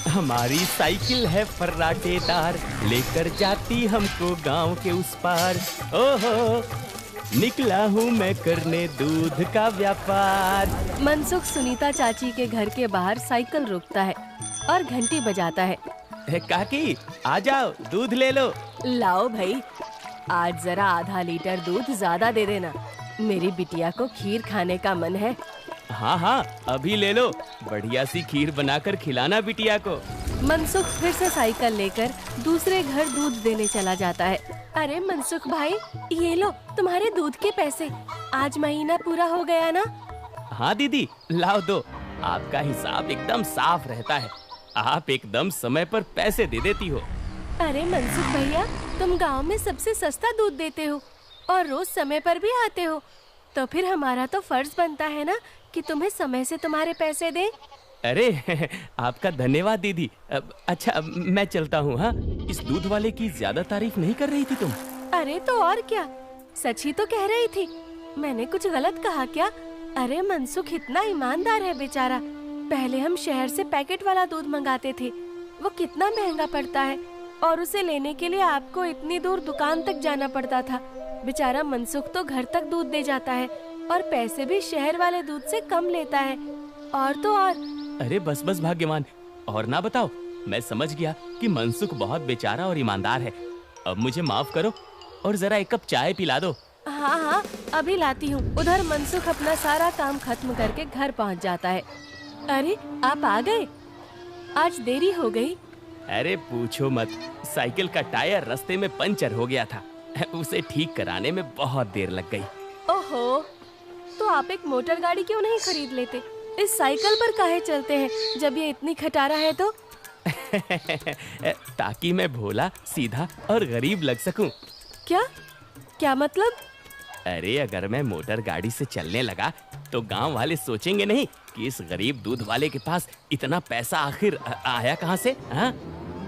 हमारी साइकिल है फर्राटेदार, लेकर जाती हमको गांव के उस पार। ओहो, निकला हूँ मैं करने दूध का व्यापार। मनसुख सुनीता चाची के घर के बाहर साइकिल रोकता है और घंटी बजाता है। काकी, आ जाओ, दूध ले लो। लाओ भाई, आज जरा आधा लीटर दूध ज्यादा दे देना, मेरी बिटिया को खीर खाने का मन है। हाँ हाँ, अभी ले लो, बढ़िया सी खीर बनाकर खिलाना बिटिया को। मनसुख फिर से साइकिल लेकर दूसरे घर दूध देने चला जाता है। अरे मनसुख भाई, ये लो तुम्हारे दूध के पैसे, आज महीना पूरा हो गया ना? हाँ दीदी, लाओ दो, आपका हिसाब एकदम साफ रहता है, आप एकदम समय पर पैसे दे देती हो। अरे मनसुख भैया, तुम गांव में सबसे सस्ता दूध देते हो और रोज समय पर भी आते हो, तो फिर हमारा तो फर्ज बनता है ना कि तुम्हें समय से तुम्हारे पैसे दें। अरे आपका धन्यवाद दीदी। अच्छा, मैं चलता हूँ। हाँ, इस दूध वाले की ज्यादा तारीफ नहीं कर रही थी तुम? अरे तो और क्या, सच ही तो कह रही थी, मैंने कुछ गलत कहा क्या? अरे मनसुख इतना ईमानदार है बेचारा। पहले हम शहर से पैकेट वाला दूध मंगाते थे, वो कितना महंगा पड़ता है, और उसे लेने के लिए आपको इतनी दूर दुकान तक जाना पड़ता था। बेचारा मनसुख तो घर तक दूध दे जाता है और पैसे भी शहर वाले दूध से कम लेता है। और तो और। अरे बस बस भाग्यवान, और ना बताओ, मैं समझ गया कि मनसुख बहुत बेचारा और ईमानदार है। अब मुझे माफ करो और जरा एक कप चाय पिला दो। हाँ हाँ, अभी लाती हूँ। उधर मनसुख अपना सारा काम खत्म करके घर पहुँच जाता है। अरे आप आ गए, आज देरी हो गई। अरे पूछो मत, साइकिल का टायर रास्ते में पंचर हो गया था, उसे ठीक कराने में बहुत देर लग गई। ओहो, तो आप एक मोटर गाड़ी क्यों नहीं खरीद लेते? इस साइकिल पर काहे चलते हैं जब ये इतनी खटारा है तो? ताकि मैं भोला, सीधा और गरीब लग सकूं। क्या क्या मतलब? अरे अगर मैं मोटर गाड़ी से चलने लगा तो गांव वाले सोचेंगे नहीं कि इस गरीब दूध वाले के पास इतना पैसा आखिर आया कहां से? हाँ,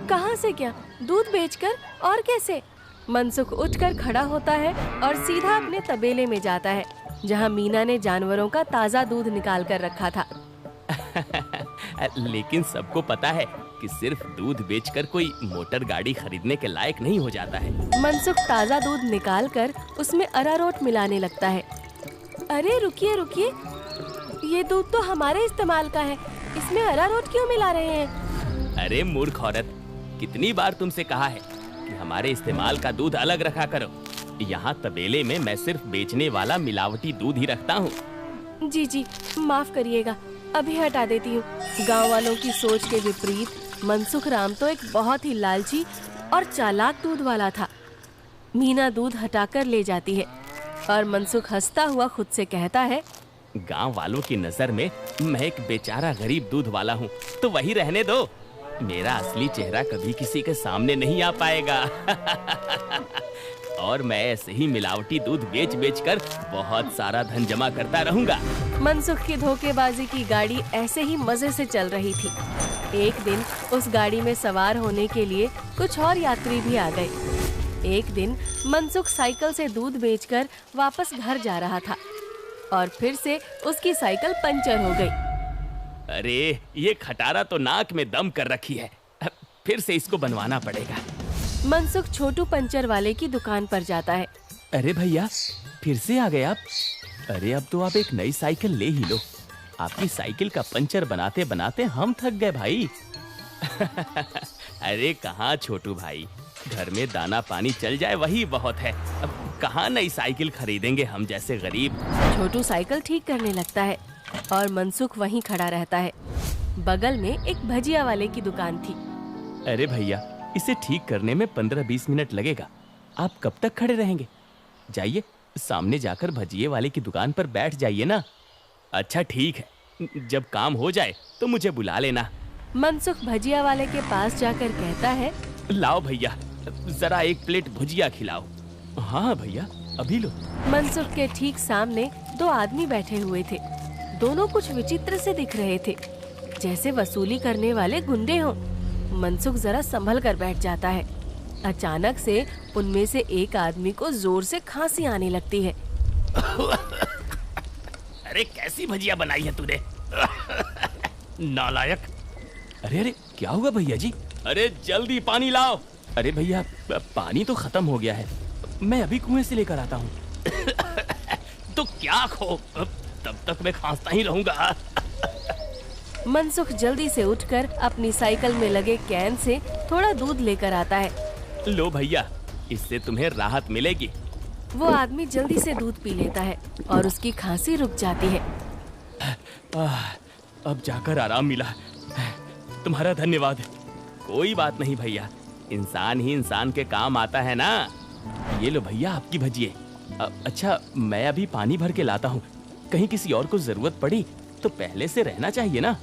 कहां से क्या? दूध बेचकर और कैसे? मनसुख उठकर खड़ा होता है और सीधा अपने तबेले में जाता है, जहां मीना ने जानवरों का ताजा दूध निकाल कर रखा था। लेकिन सबको पता है कि सिर्फ दूध बेचकर कोई मोटर गाड़ी खरीदने के लायक नहीं हो जाता है। मनसुख ताजा दूध निकालकर उसमें अरारोट मिलाने लगता है। अरे रुकिए रुकिए, ये दूध तो हमारे इस्तेमाल का है, इसमें अरारोट क्यों मिला रहे हैं? अरे मूर्ख औरत, कितनी बार तुमसे कहा है कि हमारे इस्तेमाल का दूध अलग रखा करो। यहाँ तबेले में मैं सिर्फ बेचने वाला मिलावटी दूध ही रखता हूँ। जी जी, माफ करिएगा, अभी हटा देती हूँ। गांव वालों की सोच के विपरीत मनसुख राम तो एक बहुत ही लालची और चालाक दूध वाला था। मीना दूध हटाकर ले जाती है और मनसुख हंसता हुआ खुद से कहता है, गांव वालों की नजर में मैं एक बेचारा गरीब दूध वाला हूँ, तो वही रहने दो। मेरा असली चेहरा कभी किसी के सामने नहीं आ पाएगा। और मैं ऐसे ही मिलावटी दूध बेच बेच कर बहुत सारा धन जमा करता रहूंगा। मनसुख की धोखेबाजी की गाड़ी ऐसे ही मजे से चल रही थी। एक दिन उस गाड़ी में सवार होने के लिए कुछ और यात्री भी आ गए। एक दिन मनसुख साइकिल से दूध बेचकर वापस घर जा रहा था और फिर से उसकी साइकिल पंचर हो गई। अरे ये खटारा तो नाक में दम कर रखी है, फिर से इसको बनवाना पड़ेगा। मनसुख छोटू पंचर वाले की दुकान पर जाता है। अरे भैया, फिर से आ गए आप? अरे अब तो आप एक नई साइकिल ले ही लो, आपकी साइकिल का पंचर बनाते बनाते हम थक गए भाई। अरे कहाँ छोटू भाई, घर में दाना पानी चल जाए वही बहुत है, अब कहाँ नई साइकिल खरीदेंगे हम जैसे गरीब। छोटू साइकिल ठीक करने लगता है और मनसुख वहीं खड़ा रहता है। बगल में एक भजिया वाले की दुकान थी। अरे भैया, इसे ठीक करने में 15-20 मिनट लगेगा, आप कब तक खड़े रहेंगे? जाइए, सामने जाकर भजिए वाले की दुकान पर बैठ जाइए ना। अच्छा ठीक है, जब काम हो जाए तो मुझे बुला लेना। मनसुख भजिया वाले के पास जाकर कहता है, लाओ भैया, जरा एक प्लेट भुजिया खिलाओ। हाँ भैया, अभी लो। मनसुख के ठीक सामने दो आदमी बैठे हुए थे। दोनों कुछ विचित्र से दिख रहे थे, जैसे वसूली करने वाले गुंडे हों। मनसुख जरा संभल कर बैठ जाता है। अचानक से उनमें से एक आदमी को जोर से खांसी आने लगती है। अरे कैसी भजिया बनाई है तूने? नालायक, अरे अरे क्या हुआ भैया जी? अरे जल्दी पानी लाओ। अरे भैया पानी तो खत्म हो गया है, मैं अभी कुएं से लेकर आता हूँ। तो क्या खो, तब तक मैं खांसता ही रहूंगा। मनसुख जल्दी से उठकर अपनी साइकिल में लगे कैन से थोड़ा दूध लेकर आता है। लो भैया, इससे तुम्हें राहत मिलेगी। वो आदमी जल्दी से दूध पी लेता है और उसकी खांसी रुक जाती है। अब जाकर आराम मिला, तुम्हारा धन्यवाद। कोई बात नहीं भैया, इंसान ही इंसान के काम आता है ना। ये लो भैया आपकी भजिए। अच्छा मैं अभी पानी भर के लाता हूँ, कहीं किसी और को जरूरत पड़ी तो पहले से रहना चाहिए ना।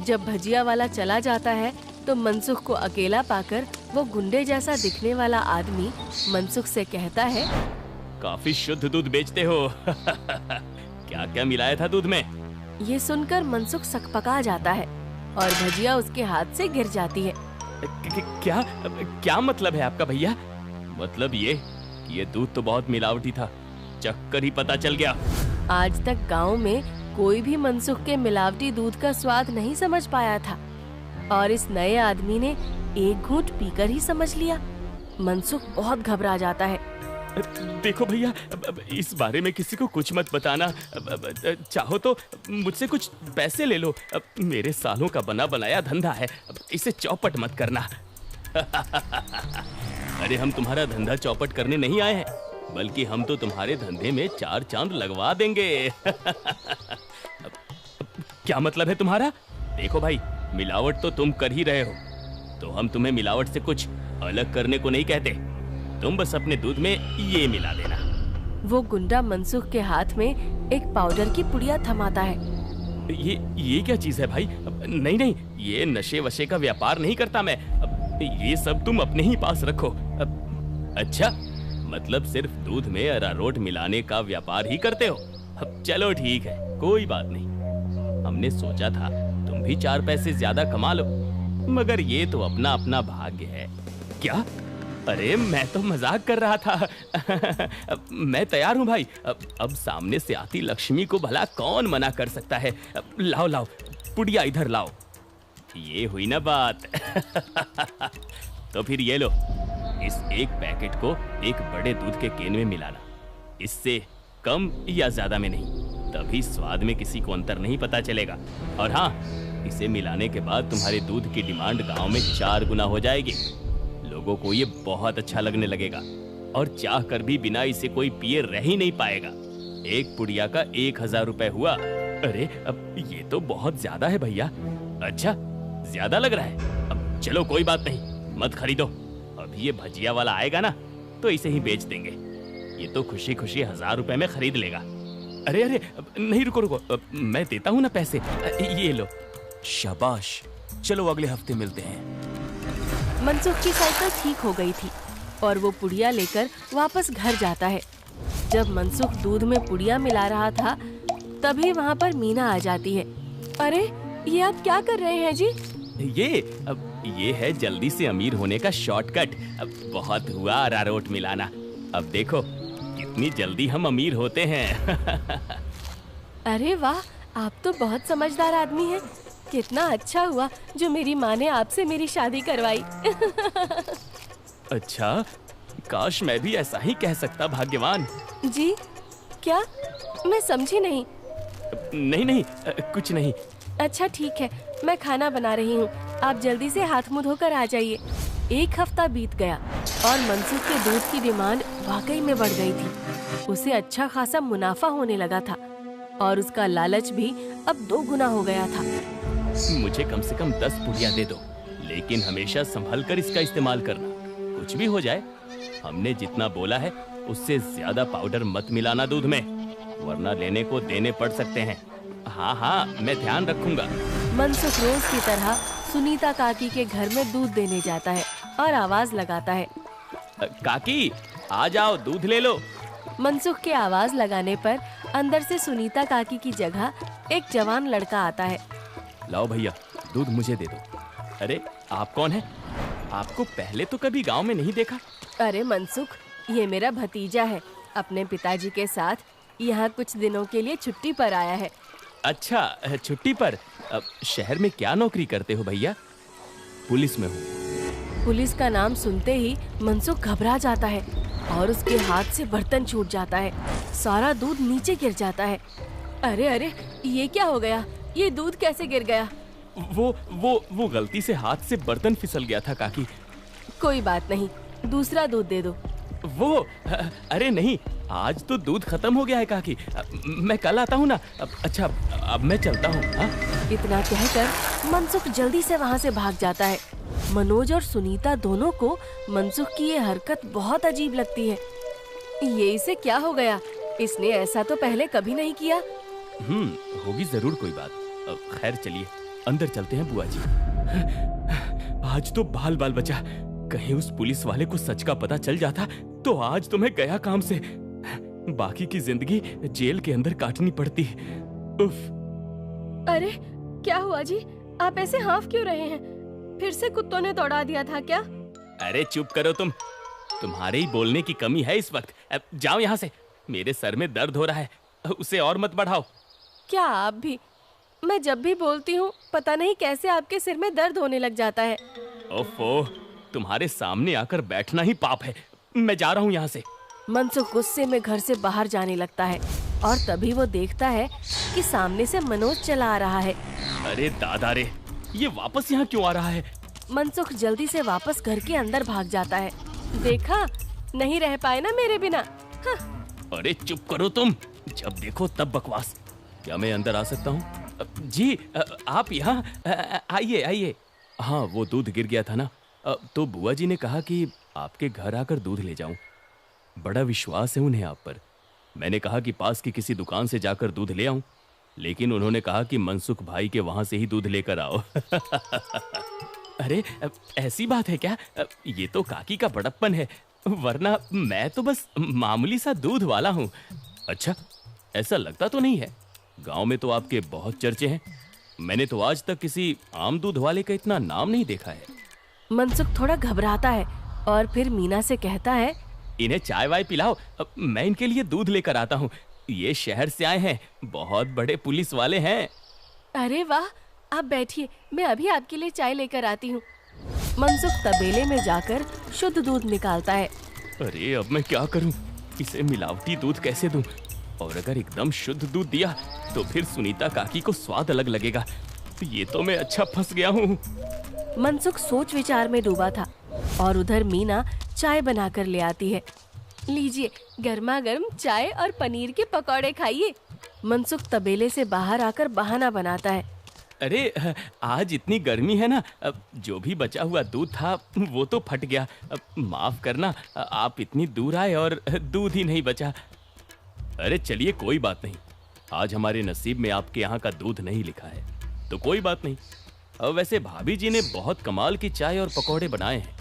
जब भजिया वाला चला जाता है तो मनसुख को अकेला पाकर वो गुंडे जैसा दिखने वाला आदमी मनसुख से कहता है, काफी शुद्ध दूध बेचते हो। क्या क्या मिलाया था दूध में? ये सुनकर मनसुख सकपका जाता है और भजिया उसके हाथ से गिर जाती है। क्या क्या मतलब है आपका भैया? मतलब ये दूध तो बहुत मिलावटी था, चक्कर ही पता चल गया। आज तक गांव में कोई भी मनसुख के मिलावटी दूध का स्वाद नहीं समझ पाया था और इस नए आदमी ने एक घूंट पीकर ही समझ लिया। मनसुख बहुत घबरा जाता है। देखो भैया, इस बारे में किसी को कुछ मत बताना। चाहो तो मुझसे कुछ पैसे ले लो, मेरे सालों का बना बनाया धंधा है, इसे चौपट मत करना। अरे हम तुम्हारा धंधा चौपट करने नहीं आए हैं, बल्कि हम तो तुम्हारे धंधे में 4 चांद लगवा देंगे। क्या मतलब है तुम्हारा? देखो भाई, मिलावट तो तुम कर ही रहे हो, तो हम तुम्हें मिलावट से कुछ अलग करने को नहीं कहते। तुम बस अपने दूध में ये मिला देना। वो गुंडा मनसुख के हाथ में एक पाउडर की पुड़िया थमाता है। ये क्या चीज है भाई? नहीं नहीं, ये नशे वशे का व्यापार नहीं करता मैं। ये सब तुम अपने ही पास रखो। अच्छा, मतलब सिर्फ दूध में अरारोट मिलाने का व्यापार ही करते हो? चलो ठीक है, कोई बात नहीं। हमने सोचा था तुम भी 4 पैसे ज्यादा कमा लो, मगर ये तो अपना अपना भाग्य है। क्या? अरे मैं तो मजाक कर रहा था। मैं तैयार हूँ भाई। अब सामने से आती लक्ष्मी को भला कौन मना कर सकता है। लाओ लाओ, पुड़िया इधर लाओ। ये हुई ना बात। तो फिर ये लो, इस एक पैकेट को एक बड़े दूध के केन में मिलाना। इससे कम या ज्यादा में नहीं, तभी स्वाद में किसी को अंतर नहीं पता चलेगा। और हाँ, इसे मिलाने के बाद तुम्हारे दूध की डिमांड गांव में 4 गुना हो जाएगी। लोगों को ये बहुत अच्छा लगने लगेगा और चाह कर भी बिना इसे कोई पिए रह ही नहीं पाएगा। एक पुड़िया का 1000 रुपए हुआ। अरे अब ये तो बहुत ज्यादा है भैया। अच्छा, ज्यादा लग रहा है? अब चलो कोई बात नहीं, मत खरीदो। अभी ये भजिया वाला आएगा ना, तो इसे ही बेच देंगे। ये तो खुशी खुशी 1000 रुपए में खरीद लेगा। अरे अरे नहीं, रुको रुको, मैं देता हूँ ना पैसे। ये लो। शाबाश, चलो अगले हफ्ते मिलते हैं। मनसुख की साइकिल ठीक हो गई थी और वो पुड़िया लेकर वापस घर जाता है। जब मनसुख दूध में पुड़िया मिला रहा था, तभी वहाँ पर मीना आ जाती है। अरे ये आप क्या कर रहे हैं जी? ये है जल्दी से अमीर होने का शॉर्टकट। बहुत हुआ अरारोट मिलाना, अब देखो कितनी जल्दी हम अमीर होते हैं। अरे वाह, आप तो बहुत समझदार आदमी हैं। कितना अच्छा हुआ जो मेरी माँ ने आपसे मेरी शादी करवाई। अच्छा, काश मैं भी ऐसा ही कह सकता, भाग्यवान। जी क्या? मैं समझी नहीं। नहीं नहीं, कुछ नहीं। अच्छा ठीक है, मैं खाना बना रही हूँ, आप जल्दी से हाथ मुंह धोकर आ जाइए। 1 हफ्ता बीत गया और मनसुख के दूध की डिमांड वाकई में बढ़ गई थी। उसे अच्छा खासा मुनाफा होने लगा था और उसका लालच भी अब 2 गुना हो गया था। मुझे कम से कम 10 पुड़िया दे दो, लेकिन हमेशा संभल कर इसका इस्तेमाल करना। कुछ भी हो जाए, हमने जितना बोला है उससे ज्यादा पाउडर मत मिलाना दूध में, वरना लेने को देने पड़ सकते हैं। हाँ हाँ, मैं ध्यान रखूंगा। मनसुख रोज की तरह सुनीता काकी के घर में दूध देने जाता है और आवाज लगाता है, काकी आ जाओ, दूध ले लो। मनसुख के आवाज लगाने पर अंदर से सुनीता काकी की जगह एक जवान लड़का आता है। लाओ भैया, दूध मुझे दे दो। अरे आप कौन है? आपको पहले तो कभी गांव में नहीं देखा। अरे मनसुख, ये मेरा भतीजा है, अपने पिताजी के साथ यहाँ कुछ दिनों के लिए छुट्टी पर आया है। अच्छा, छुट्टी पर? शहर में क्या नौकरी करते हो भैया? पुलिस में हूँ। पुलिस का नाम सुनते ही मनसुख घबरा जाता है और उसके हाथ से बर्तन छूट जाता है। सारा दूध नीचे गिर जाता है। अरे अरे, ये क्या हो गया? ये दूध कैसे गिर गया? वो गलती से हाथ से बर्तन फिसल गया था काकी। कोई बात नहीं, दूसरा दूध दे दो। अरे नहीं, आज तो दूध खत्म हो गया है काकी। मैं कल आता हूँ ना। अच्छा, अब मैं चलता हूँ। इतना कहकर मनसुख जल्दी से वहाँ से भाग जाता है। मनोज और सुनीता दोनों को मनसुख की ये हरकत बहुत अजीब लगती है। ये इसे क्या हो गया? इसने ऐसा तो पहले कभी नहीं किया। होगी जरूर कोई बात। खैर चलिए अंदर चलते हैं बुआ जी। आज तो बाल बाल बचा। कहीं उस पुलिस वाले को सच का पता चल जाता तो आज तो मैं गया काम से। बाकी की जिंदगी जेल के अंदर काटनी पड़ती। उफ। अरे क्या हुआ जी? आप ऐसे हाफ क्यों रहे हैं? फिर से कुत्तों ने दौड़ा दिया था क्या? अरे चुप करो तुम। तुम्हारे ही बोलने की कमी है इस वक्त। अब जाओ यहाँ से। मेरे सर में दर्द हो रहा है, उसे और मत बढ़ाओ। क्या आप भी? मैं जब भी बोलती हूँ पता नहीं कैसे आपके सिर में दर्द होने लग जाता है। ओफो, तुम्हारे सामने आकर बैठना ही पाप है। मैं जा रहा हूँ यहाँ से। मनसुख गुस्से में घर से बाहर जाने लगता है और तभी वो देखता है कि सामने से मनोज चला आ रहा है। अरे दादा रे, ये वापस यहाँ क्यों आ रहा है? मनसुख जल्दी से वापस घर के अंदर भाग जाता है। देखा, नहीं रह पाए ना मेरे बिना। हाँ। अरे चुप करो तुम, जब देखो तब बकवास। क्या मैं अंदर आ सकता हूँ? जी आप यहाँ आइए आइए। हाँ, वो दूध गिर गया था ना, तो बुआ जी ने कहा कि आपके घर आकर दूध ले जाऊं। बड़ा विश्वास है उन्हें आप पर। मैंने कहा कि पास की किसी दुकान से जाकर दूध ले आऊं, लेकिन उन्होंने कहा कि मनसुख भाई के वहां से ही दूध लेकर आओ। अरे ऐसी बात है क्या? ये तो काकी का बड़प्पन है, वरना मैं तो बस मामूली सा दूध वाला हूँ। अच्छा, ऐसा लगता तो नहीं है। गांव में तो आपके बहुत चर्चे हैं। मैंने तो आज तक किसी आम दूध वाले का इतना नाम नहीं देखा है। मनसुख थोड़ा घबराता है और फिर मीना से कहता है, इन्हें चाय वाय पिलाओ, मैं इनके लिए दूध लेकर आता हूँ। ये शहर से आए हैं, बहुत बड़े पुलिस वाले हैं। अरे वाह, आप बैठिए, मैं अभी आपके लिए चाय लेकर आती हूँ। मनसुख तबेले में जाकर शुद्ध दूध निकालता है। अरे अब मैं क्या करूँ? इसे मिलावटी दूध कैसे दूँ? और अगर एकदम शुद्ध दूध दिया तो फिर सुनीता काकी को स्वाद अलग लगेगा। ये तो मैं अच्छा फंस गया हूँ। मनसुख सोच विचार में डूबा था और उधर मीना चाय बनाकर ले आती है। लीजिए, गर्मा गर्म चाय और पनीर के पकौड़े खाइए। मनसुख तबेले से बाहर आकर बहाना बनाता है। अरे आज इतनी गर्मी है ना, जो भी बचा हुआ दूध था वो तो फट गया। माफ करना, आप इतनी दूर आए और दूध ही नहीं बचा। अरे चलिए कोई बात नहीं, आज हमारे नसीब में आपके यहाँ का दूध नहीं लिखा है तो कोई बात नहीं। वैसे भाभी जी ने बहुत कमाल की चाय और पकौड़े बनाए हैं।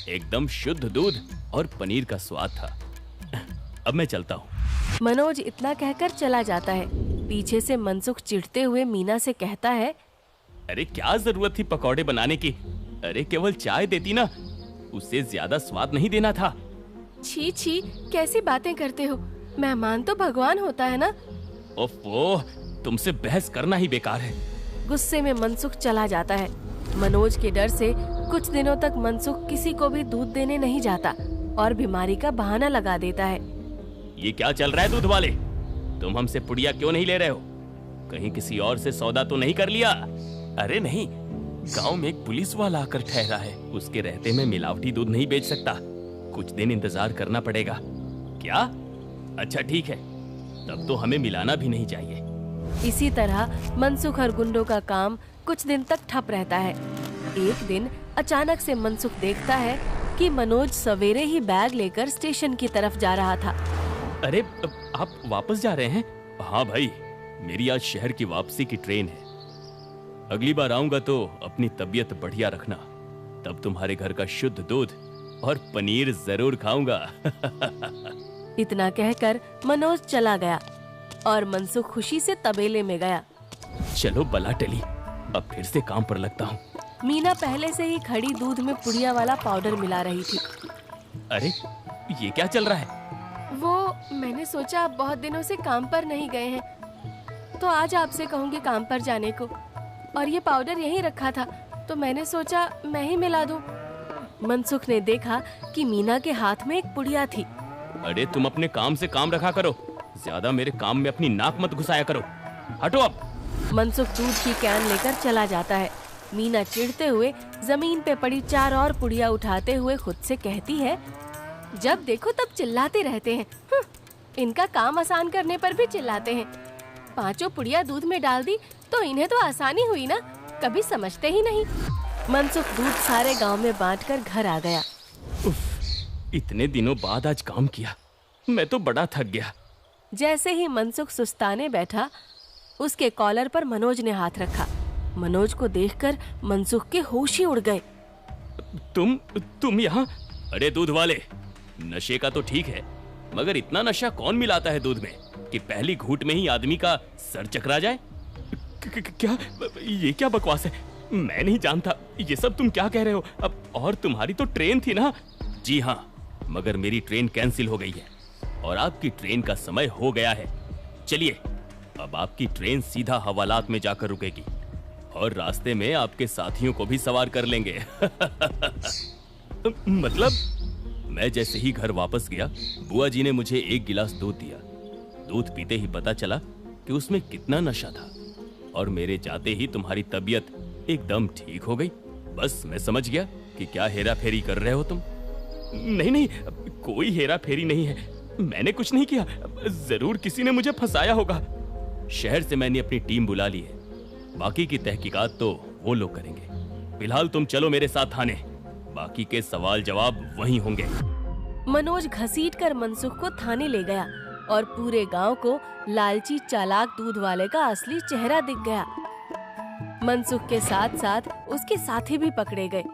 एकदम शुद्ध दूध और पनीर का स्वाद था। अब मैं चलता हूँ। मनोज इतना कहकर चला जाता है। पीछे से मनसुख चिढ़ते हुए मीना से कहता है, अरे क्या जरूरत थी पकौड़े बनाने की? अरे केवल चाय देती ना, उससे ज्यादा स्वाद नहीं देना था। छी छी, कैसी बातें करते हो? मेहमान तो भगवान होता है ना। ओफो, तुमसे बहस करना ही बेकार है। गुस्से में मनसुख चला जाता है। मनोज के डर से कुछ दिनों तक मनसुख किसी को भी दूध देने नहीं जाता और बीमारी का बहाना लगा देता है। ये क्या चल रहा है दूध वाले? तुम हमसे पुड़िया क्यों नहीं ले रहे हो? कहीं किसी और से सौदा तो नहीं कर लिया? अरे नहीं, गांव में एक पुलिस वाला आकर ठहरा है। उसके रहते मैं मिलावटी दूध नहीं बेच सकता। कुछ दिन इंतजार करना पड़ेगा। क्या? अच्छा ठीक है, तब तो हमें मिलाना भी नहीं चाहिए। इसी तरह मनसुख और गुंडों का काम कुछ दिन तक ठप रहता है। एक दिन अचानक से मनसुख देखता है कि मनोज सवेरे ही बैग लेकर स्टेशन की तरफ जा रहा था। अरे आप वापस जा रहे हैं? हाँ भाई, मेरी आज शहर की वापसी की ट्रेन है। अगली बार आऊंगा तो अपनी तबीयत बढ़िया रखना, तब तुम्हारे घर का शुद्ध दूध और पनीर जरूर खाऊंगा। इतना कहकर मनोज चला गया और मनसुख खुशी से तबेले में गया। चलो बला टली, अब फिर से काम पर लगता हूँ। मीना पहले से ही खड़ी दूध में पुड़िया वाला पाउडर मिला रही थी। अरे ये क्या चल रहा है? वो मैंने सोचा आप बहुत दिनों से काम पर नहीं गए हैं तो आज आपसे कहूँगी काम पर जाने को, और ये पाउडर यहीं रखा था, तो मैंने सोचा मैं ही मिला दूं। मनसुख ने देखा कि मीना के हाथ में एक पुड़िया थी। अरे तुम अपने काम से काम रखा करो, ज्यादा मेरे काम में अपनी नाक मत घुसाया करो। हटो अब। मनसुख दूध की कैन लेकर चला जाता है। मीना चिढ़ते हुए जमीन पे पड़ी 4 और पुड़िया उठाते हुए खुद से कहती है, जब देखो तब चिल्लाते रहते हैं। इनका काम आसान करने पर भी चिल्लाते हैं। 5 पुड़िया दूध में डाल दी तो इन्हें तो आसानी हुई ना, कभी समझते ही नहीं। मनसुख दूध सारे गांव में बांटकर घर आ गया। उफ, इतने दिनों बाद आज काम किया, मैं तो बड़ा थक गया। जैसे ही मनसुख सुस्ताने बैठा, उसके कॉलर पर मनोज ने हाथ रखा। मनोज को देखकर मनसुख के होश ही उड़ गए। तुम यहाँ? अरे दूध वाले, नशे का तो ठीक है, मगर इतना नशा कौन मिलाता है दूध में कि पहली घूंट में ही आदमी का सर चकरा जाए? क्या ये क्या बकवास है? मैं नहीं जानता ये सब तुम क्या कह रहे हो। अब और तुम्हारी तो ट्रेन थी ना? जी हाँ, मगर मेरी ट्रेन कैंसिल हो गई है और आपकी ट्रेन का समय हो गया है। चलिए, अब आपकी ट्रेन सीधा हवालात में जाकर रुकेगी और रास्ते में आपके साथियों को भी सवार कर लेंगे। मतलब मैं जैसे ही घर वापस गया, बुआ जी ने मुझे 1 गिलास दूध दिया। दूध पीते ही पता चला कि उसमें कितना नशा था और मेरे जाते ही तुम्हारी तबीयत एकदम ठीक हो गई। बस मैं समझ गया कि क्या हेरा फेरी कर रहे हो तुम। नहीं, कोई हेरा फेरी नहीं है, मैंने कुछ नहीं किया। जरूर किसी ने मुझे फंसाया होगा। शहर से मैंने अपनी टीम बुला ली है, बाकी की तहकीकात तो वो लोग करेंगे। फिलहाल तुम चलो मेरे साथ थाने, बाकी के सवाल जवाब वहीं होंगे। मनोज घसीटकर मनसुख को थाने ले गया और पूरे गांव को लालची चालाक दूध वाले का असली चेहरा दिख गया। मनसुख के साथ साथ उसके साथी भी पकड़े गए।